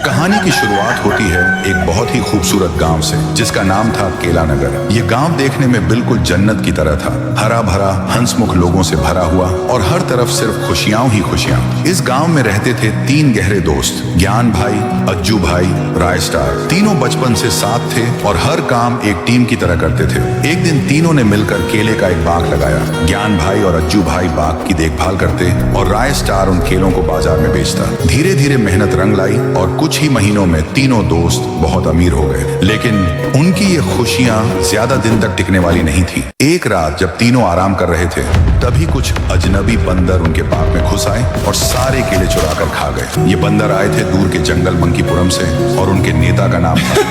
कहानी की शुरुआत होती है एक बहुत ही खूबसूरत गांव से, जिसका नाम था केला नगर। ये गांव देखने में बिल्कुल जन्नत की तरह था, हरा भरा, हंसमुख लोगों से भरा हुआ और हर तरफ सिर्फ खुशियां ही खुशियां। इस गांव में रहते थे 3 गहरे दोस्त, ज्ञान भाई, अज्जू भाई, राय स्टार। तीनों बचपन से साथ थे और हर काम एक टीम की तरह करते थे। एक दिन तीनों ने मिलकर केले का एक बाग लगाया। ज्ञान भाई और अज्जू भाई बाग की देखभाल करते और राय स्टार उन केलों को बाजार में बेचता। धीरे धीरे मेहनत रंग लाई और कुछ ही महीनों में तीनों दोस्त बहुत अमीर हो गए। लेकिन उनकी ये खुशियां ज्यादा दिन तक टिकने वाली नहीं थी। एक रात जब तीनों आराम कर रहे थे, तभी कुछ अजनबी बंदर उनके बाग में घुस आए और सारे केले चुरा कर खा गए। ये बंदर आए थे दूर के जंगल मंकीपुरम से और उनके नेता का नाम था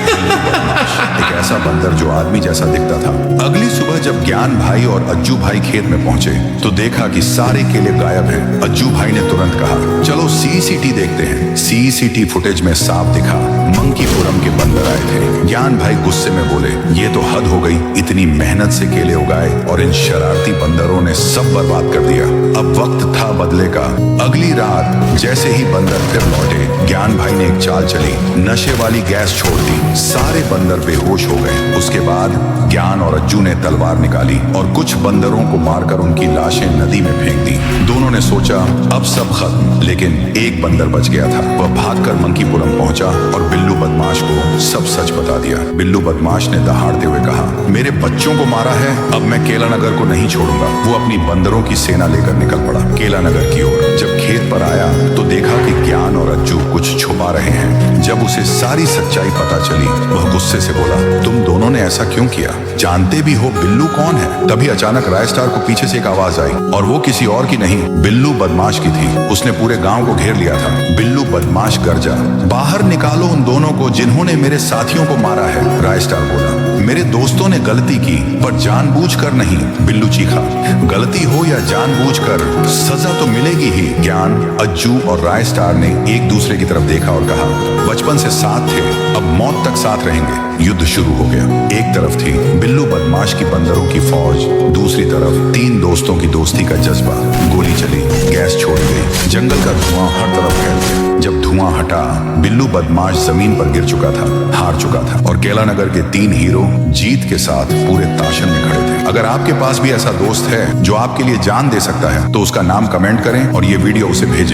एक ऐसा बंदर जो आदमी जैसा दिखता था। अगली सुबह जब ज्ञान भाई और अज्जू भाई खेत में पहुंचे तो देखा कि सारे केले गायब हैं। अज्जू भाई ने तुरंत कहा, चलो सीसीटी देखते हैं। सीसीटी फुटेज में साफ दिखा मंकीपुरम के बंदर आए थे। ज्ञान भाई गुस्से में बोले, ये तो हद हो गई, इतनी मेहनत से केले उगाए और इन शरारती बंदरों ने सब बर्बाद कर दिया। अब वक्त था बदले का। अगली रात जैसे ही बंदर फिर लौटे, ज्ञान भाई ने एक चाल चली, नशे वाली गैस छोड़ दी। सारे बंदर बेहोश हो गए। उसके बाद ज्ञान और अज्जू ने तलवार निकाली और कुछ बंदरों को मारकर उनकी लाशें नदी में फेंक दी। दोनों ने सोचा अब सब खत्म, लेकिन एक बंदर बच गया था। वह भागकर मंकीपुरम पहुंचा और बिल्लू बदमाश को सब सच बता दिया। बिल्लू बदमाश ने दहाड़ते हुए कहा, मेरे बच्चों को मारा है, अब मैं केला नगर को नहीं छोड़ूंगा। वो अपनी बंदरों की सेना लेकर निकल पड़ा केला नगर की ओर। जब खेत पर आया तो देखा कि ज्ञान और अज्जू कुछ छुपा रहे हैं। जब उसे सारी सच्चाई पता चली, वह गुस्से से बोला, तुम दोनों ने ऐसा क्यों किया? जानते भी हो बिल्लू कौन है? तभी अचानक राय स्टार को पीछे से एक आवाज आई और वो किसी और की नहीं, बिल्लू बदमाश की थी। उसने पूरे गांव को घेर लिया था। बिल्लू बदमाश गरजा, बाहर निकालो उन दोनों को जिन्होंने मेरे साथियों को मारा है। राय स्टार बोला, मेरे दोस्तों ने गलती की पर जानबूझकर नहीं। बिल्लू चीखा, गलती हो या जानबूझकर सजा तो मिलेगी ही। ज्ञान, अज्जू और राय स्टार ने एक दूसरे की तरफ देखा और कहा, बचपन से साथ थे, अब मौत तक साथ रहेंगे। युद्ध शुरू हो गया। एक तरफ थी बिल्लू बदमाश की बंदरों की फौज, दूसरी तरफ 3 दोस्तों की दोस्ती का जज्बा। गोली चली, गैस छोड़ी गई, जंगल का धुआं हर तरफ फैल गया। जब धुआं हटा, बिल्लू बदमाश जमीन पर गिर चुका था, हार चुका था और केला नगर के 3 हीरो जीत के साथ पूरे ताशन में खड़े थे। अगर आपके पास भी ऐसा दोस्त है जो आपके लिए जान दे सकता है, तो उसका नाम कमेंट करें और ये वीडियो उसे भेजें।